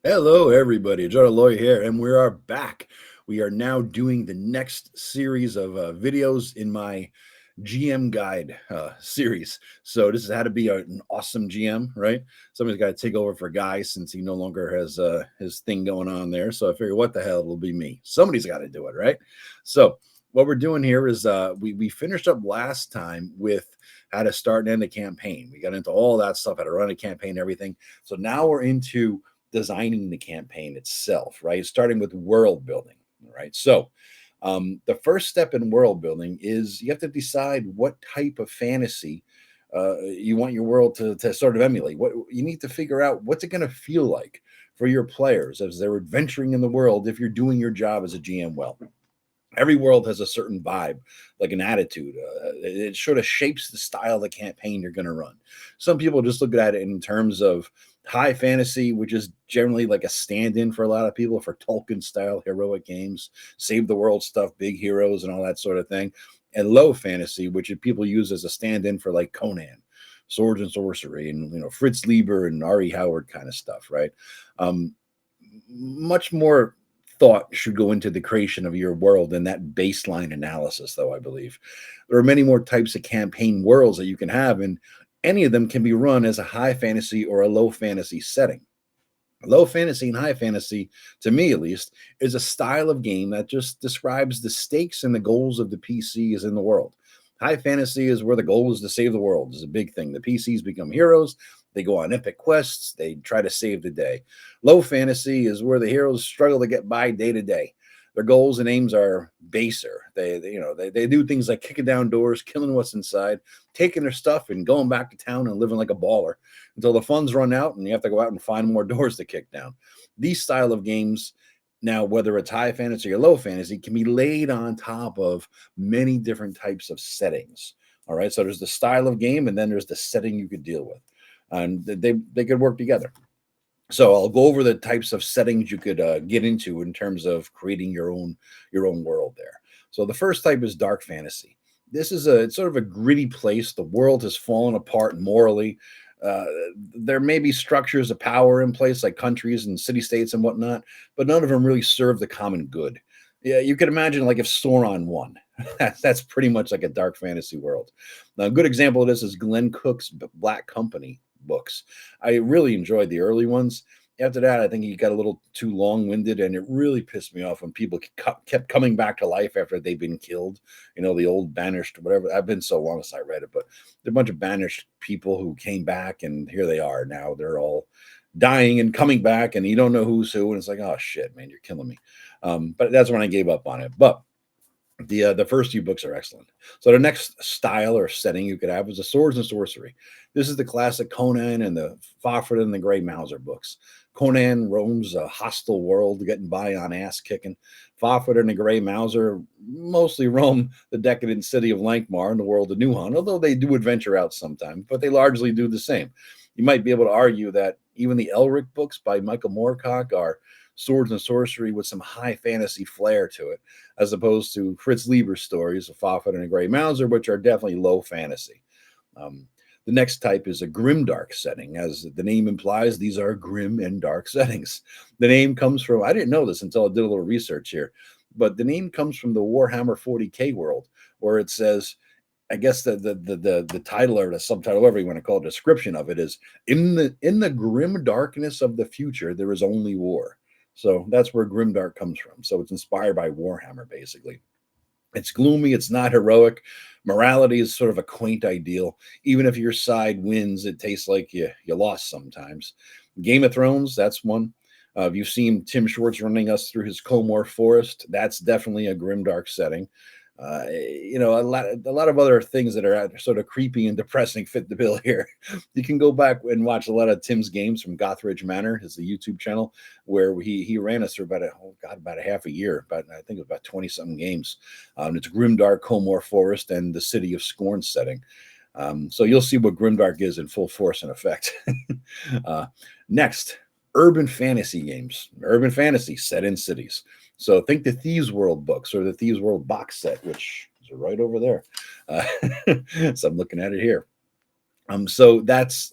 Hello, everybody. Joe Loy here, and we are back. We are now doing the next series of videos in my GM guide series. So this is how to be an awesome GM, right? Somebody's got to take over for Guy since he no longer has his thing going on there. So I figure, what the hell, it'll be me. Somebody's got to do it, right? So what we're doing here is we finished up last time with how to start and end a campaign. We got into all that stuff, how to run a campaign, everything. So now we're into designing the campaign itself, right? Starting with world building, right? So the first step in world building is you have to decide what type of fantasy you want your world to sort of emulate. What you need to figure out, what's it going to feel like for your players as they're adventuring in the world if you're doing your job as a GM well. Every world has a certain vibe, like an attitude. It sort of shapes the style of the campaign you're going to run. Some people just look at it in terms of high fantasy, which is generally like a stand-in for a lot of people for Tolkien style heroic games, save the world stuff, big heroes and all that sort of thing. And low fantasy, which people use as a stand-in for like Conan, swords and sorcery, and Fritz Lieber and R.E. Howard kind of stuff, right? Much more thought should go into the creation of your world than that baseline analysis, though. I believe there are many more types of campaign worlds that you can have, and any of them can be run as a high fantasy or a low fantasy setting. Low fantasy and high fantasy, to me at least, is a style of game that just describes the stakes and the goals of the PCs in the world. High fantasy is where the goal is to save the world. Is a big thing. The PCs become heroes. They go on epic quests. They try to save the day. Low fantasy is where the heroes struggle to get by day to day. Their goals and aims are baser. They do things like kicking down doors, killing what's inside, taking their stuff, and going back to town and living like a baller until the funds run out and you have to go out and find more doors to kick down. These style of games, now whether it's high fantasy or low fantasy, can be laid on top of many different types of settings. All right, so there's the style of game, and then there's the setting you could deal with, and they could work together. So I'll go over the types of settings you could get into in terms of creating your own world there. So the first type is dark fantasy. This is it's sort of a gritty place. The world has fallen apart morally. Uh, there may be structures of power in place, like countries and city states and whatnot, but none of them really serve the common good. Yeah, you could imagine like if Sauron won. That's pretty much like a dark fantasy world. Now, a good example of this is Glenn Cook's Black Company books. I really enjoyed the early ones. After that, I think he got a little too long-winded, and it really pissed me off when people kept coming back to life after they've been killed. The old banished, whatever. I've been so long since I read it, but they're a bunch of banished people who came back, and here they are now. They're all dying and coming back, and you don't know who's who, and it's like, oh shit, man, you're killing me. But that's when I gave up on it. But the first few books are excellent. So the next style or setting you could have is the swords and sorcery. This is the classic Conan and the Fafhrd and the Grey Mouser books. Conan roams a hostile world, getting by on ass kicking. Fafhrd and the Grey Mouser mostly roam the decadent city of Lankmar in the world of Newhun, although they do adventure out sometimes, but they largely do the same. You might be able to argue that even the Elric books by Michael Moorcock are swords and sorcery with some high fantasy flair to it, as opposed to Fritz Lieber's stories of Fafhrd and a Grey Mouser, which are definitely low fantasy. Um, the next type is a grimdark setting. As the name implies, these are grim and dark settings. The name comes from, I didn't know this until I did a little research here, but the name comes from the Warhammer 40K world, where it says, I guess the title or the subtitle, whatever you want to call it, description of it is in the grim darkness of the future, there is only war. So that's where grimdark comes from. So it's inspired by Warhammer, basically. It's gloomy. It's not heroic. Morality is sort of a quaint ideal. Even if your side wins, it tastes like you lost sometimes. Game of Thrones, that's one. You've seen Tim Schwartz running us through his Comor Forest. That's definitely a grimdark setting. A lot of other things that are sort of creepy and depressing fit the bill here. You can go back and watch a lot of Tim's games from Gothridge Manor, his the YouTube channel, where he ran us through about a half a year, but I think it was about 20 something games. It's grimdark, Comor Forest, and the City of Scorn setting. So you'll see what grimdark is in full force and effect. Next, urban fantasy games. Urban fantasy set in cities. So think the Thieves World books or the Thieves World box set, which is right over there. So I'm looking at it here. So that's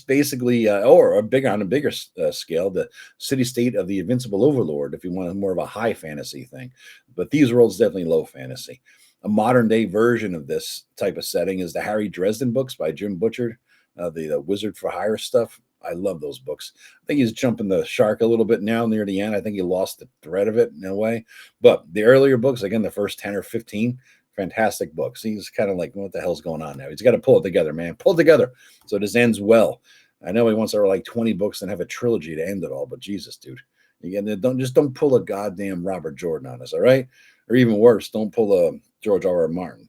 basically, or a bigger on a bigger scale, the city state of the Invincible Overlord. If you want more of a high fantasy thing, but these worlds definitely low fantasy. A modern day version of this type of setting is the Harry Dresden books by Jim Butcher, the Wizard for Hire stuff. I love those books. I think he's jumping the shark a little bit now near the end. I think he lost the thread of it in a way. But the earlier books, again, the first 10 or 15, fantastic books. He's kind of like, what the hell's going on now? He's got to pull it together, man. Pull it together so this ends well. I know he wants to write like 20 books and have a trilogy to end it all, but Jesus, dude. Again, don't pull a goddamn Robert Jordan on us, all right? Or even worse, don't pull a George R.R. Martin.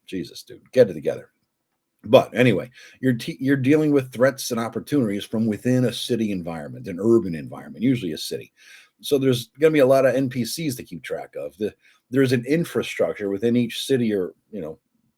Jesus, dude, get it together. But anyway, you're dealing with threats and opportunities from within a city environment, an urban environment, usually a city. So there's going to be a lot of NPCs to keep track of. There's an infrastructure within each city or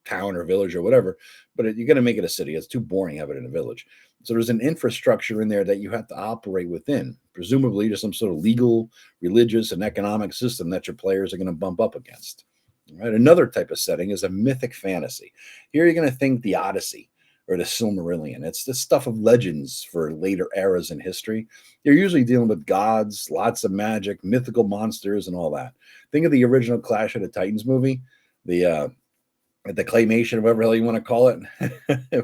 town or village or whatever, but you're going to make it a city. It's too boring to have it in a village. So there's an infrastructure in there that you have to operate within, presumably to some sort of legal, religious, and economic system that your players are going to bump up against. Right. Another type of setting is a mythic fantasy. Here you're going to think the Odyssey or the Silmarillion. It's the stuff of legends for later eras in history. You're usually dealing with gods, lots of magic, mythical monsters, and all that. Think of the original Clash of the Titans movie, the claymation, whatever the hell you want to call it,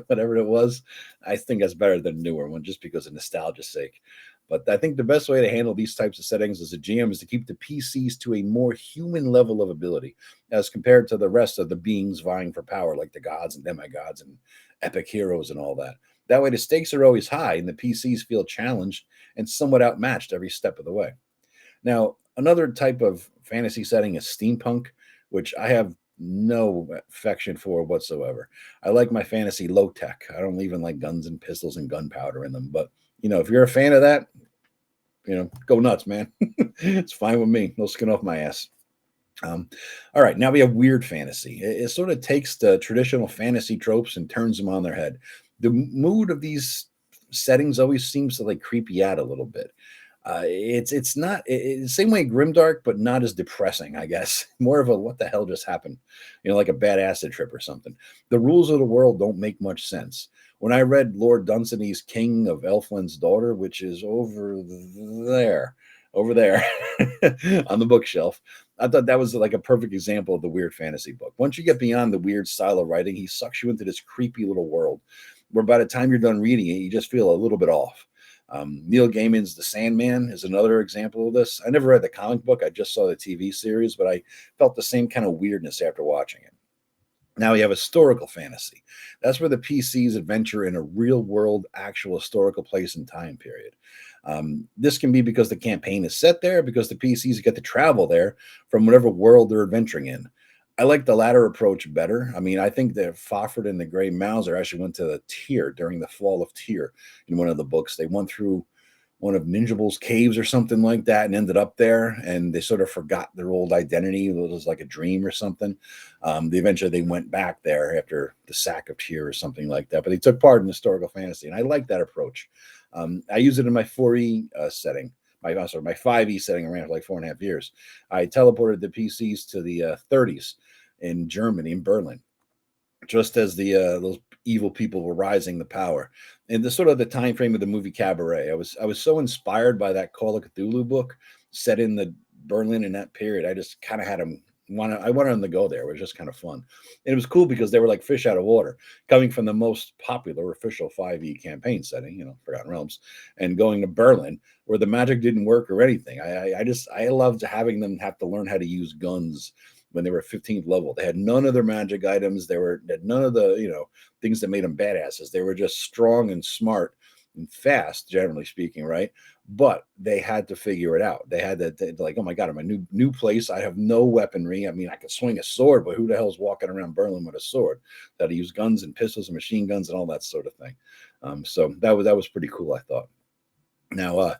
whatever it was. I think that's better than the newer one just because of nostalgia's sake. But I think the best way to handle these types of settings as a GM is to keep the PCs to a more human level of ability as compared to the rest of the beings vying for power, like the gods and demigods and epic heroes and all that. That way, the stakes are always high and the PCs feel challenged and somewhat outmatched every step of the way. Now, another type of fantasy setting is steampunk, which I have no affection for whatsoever. I like my fantasy low tech. I don't even like guns and pistols and gunpowder in them. But if you're a fan of that, go nuts, man. It's fine with me. No skin off my ass. All right, now we have weird fantasy. It sort of takes the traditional fantasy tropes and turns them on their head. The mood of these settings always seems to like creep you out a little bit. It's not the same way grimdark, but not as depressing, I guess. More of a what the hell just happened, like a bad acid trip or something. The rules of the world don't make much sense. When I read Lord Dunsany's King of Elfland's Daughter, which is over there on the bookshelf, I thought that was like a perfect example of the weird fantasy book. Once you get beyond the weird style of writing, he sucks you into this creepy little world where by the time you're done reading it, you just feel a little bit off. Neil Gaiman's The Sandman is another example of this. I never read the comic book. I just saw the TV series, but I felt the same kind of weirdness after watching it. Now we have historical fantasy. That's where the PCs adventure in a real world, actual historical place and time period. This can be because the campaign is set there, because the PCs get to travel there from whatever world they're adventuring in. I like the latter approach better. I mean, I think that Fafhrd and the Grey Mouser actually went to the Tyr during the fall of Tyr in one of the books. They went through one of Ninjabal's caves or something like that and ended up there, and they sort of forgot their old identity. It was like a dream or something. Eventually they went back there after the sack of Tyr or something like that, but they took part in historical fantasy, and I like that approach. I use it in my 4E setting. My 5E setting around for like 4.5 years. I teleported the PCs to the 30s in Germany, in Berlin, just as the those evil people were rising to power. And the sort of the time frame of the movie Cabaret, I was so inspired by that Call of Cthulhu book set in the Berlin in that period. I just kind of had them I wanted them to go there. It was just kind of fun. And it was cool because they were like fish out of water, coming from the most popular official 5e campaign setting, Forgotten Realms, and going to Berlin where the magic didn't work or anything. I loved having them have to learn how to use guns when they were 15th level. They had none of their magic items. They had none of the, things that made them badasses. They were just strong and smart and fast, generally speaking, right? But they had to figure it out. They had to like, oh my God, I'm a new place. I have no weaponry. I mean, I could swing a sword, but who the hell's walking around Berlin with a sword? That he used guns and pistols and machine guns and all that sort of thing. So that was pretty cool, I thought. Now,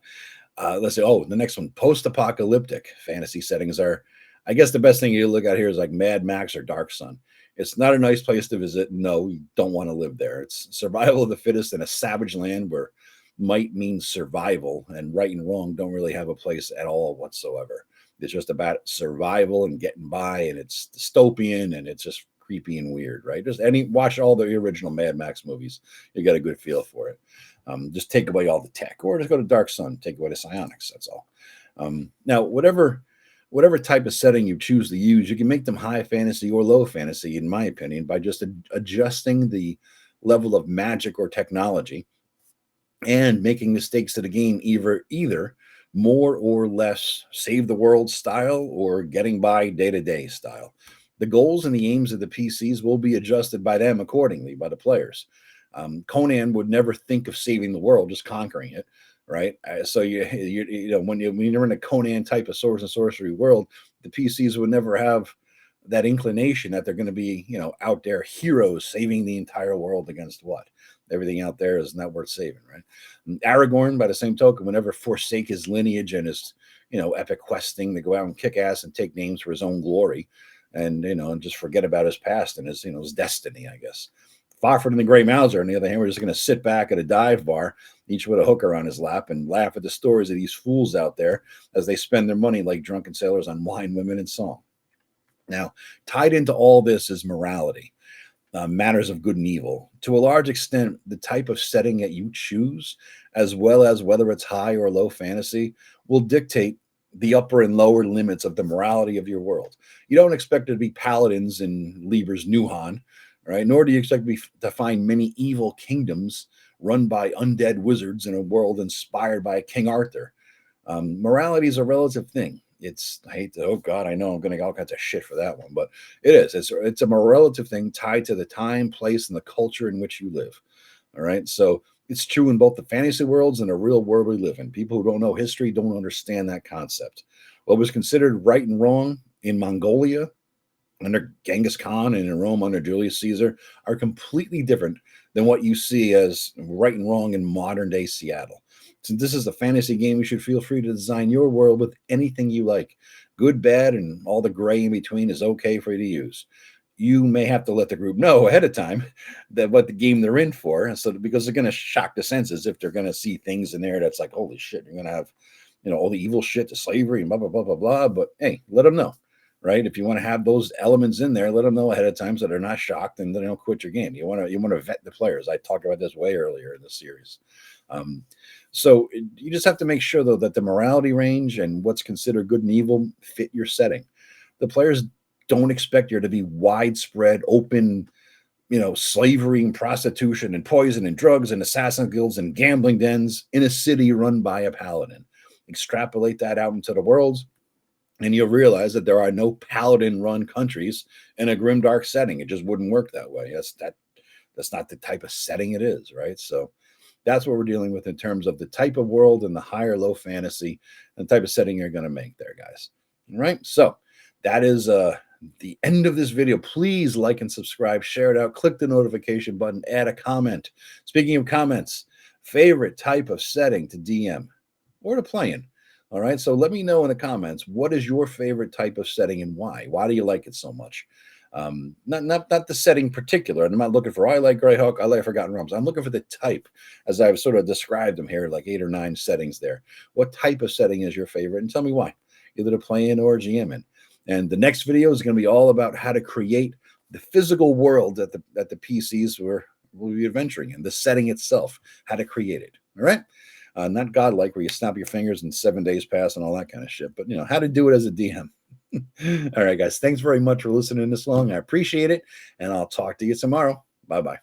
let's say, the next one, post-apocalyptic fantasy settings are, I guess the best thing you look at here is like Mad Max or Dark Sun. It's not a nice place to visit. No, you don't want to live there. It's survival of the fittest in a savage land where might means survival and right and wrong don't really have a place at all whatsoever. It's just about survival and getting by, and it's dystopian, and it's just creepy and weird, right? Just watch all the original Mad Max movies. You got a good feel for it. Just take away all the tech, or just go to Dark Sun, take away the psionics. That's all. Now, whatever type of setting you choose to use, you can make them high fantasy or low fantasy, in my opinion, by just adjusting the level of magic or technology and making the stakes of the game either more or less save the world style or getting by day to day style. The goals and the aims of the PCs will be adjusted by them accordingly by the players. Conan would never think of saving the world, just conquering it, right? So when you're in a Conan type of swords and sorcery world, the PCs would never have that inclination that they're going to be, out there heroes saving the entire world against what? Everything out there is not worth saving, right? And Aragorn, by the same token, would never forsake his lineage and his, epic questing to go out and kick ass and take names for his own glory, and and just forget about his past and his, his destiny, I guess. Farford and the Grey Mouser, on the other hand, we're just going to sit back at a dive bar, each with a hooker on his lap, and laugh at the stories of these fools out there as they spend their money like drunken sailors on wine, women, and song. Now, tied into all this is morality, matters of good and evil. To a large extent, the type of setting that you choose, as well as whether it's high or low fantasy, will dictate the upper and lower limits of the morality of your world. You don't expect there to be paladins in Lieber's Nuhan, right? Nor do you expect to find many evil kingdoms run by undead wizards in a world inspired by King Arthur. Morality is a relative thing. Oh God, I know I'm going to get all kinds of shit for that one, but it is. It's a more relative thing tied to the time, place, and the culture in which you live. All right. So it's true in both the fantasy worlds and the real world we live in. People who don't know history don't understand that concept. What was considered right and wrong in Mongolia under Genghis Khan and in Rome under Julius Caesar are completely different than what you see as right and wrong in modern day Seattle. Since this is a fantasy game, you should feel free to design your world with anything you like. Good, bad, and all the gray in between is okay for you to use. You may have to let the group know ahead of time that what the game they're in for, so because they're going to shock the senses if they're going to see things in there that's like, holy shit, you're going to have, all the evil shit, to slavery and blah blah blah blah blah. But hey, let them know, right? If you want to have those elements in there, let them know ahead of time so they're not shocked and they don't quit your game. You want to vet the players. I talked about this way earlier in the series. So you just have to make sure, though, that the morality range and what's considered good and evil fit your setting. The players don't expect there to be widespread, open, slavery and prostitution and poison and drugs and assassin guilds and gambling dens in a city run by a paladin. Extrapolate that out into the world, and you'll realize that there are no paladin-run countries in a grimdark setting. It just wouldn't work that way. That's not the type of setting it is, right? So that's what we're dealing with in terms of the type of world and the high or low fantasy and the type of setting you're going to make there, guys. All right. So that is the end of this video. Please like and subscribe, share it out, click the notification button, add a comment. Speaking of comments, favorite type of setting to DM or to play in. All right. So let me know in the comments, what is your favorite type of setting and why? Why do you like it so much? Not the setting particular. I'm not looking for, I like Greyhawk, I like Forgotten Realms. I'm looking for the type, as I've sort of described them here, like 8 or 9 settings there. What type of setting is your favorite? And tell me why, either to play in or GM in. And the next video is going to be all about how to create the physical world that the PCs will be adventuring in, the setting itself, how to create it. All right. Not godlike where you snap your fingers and 7 days pass and all that kind of shit, but how to do it as a DM. All right, guys. Thanks very much for listening this long. I appreciate it. And I'll talk to you tomorrow. Bye-bye.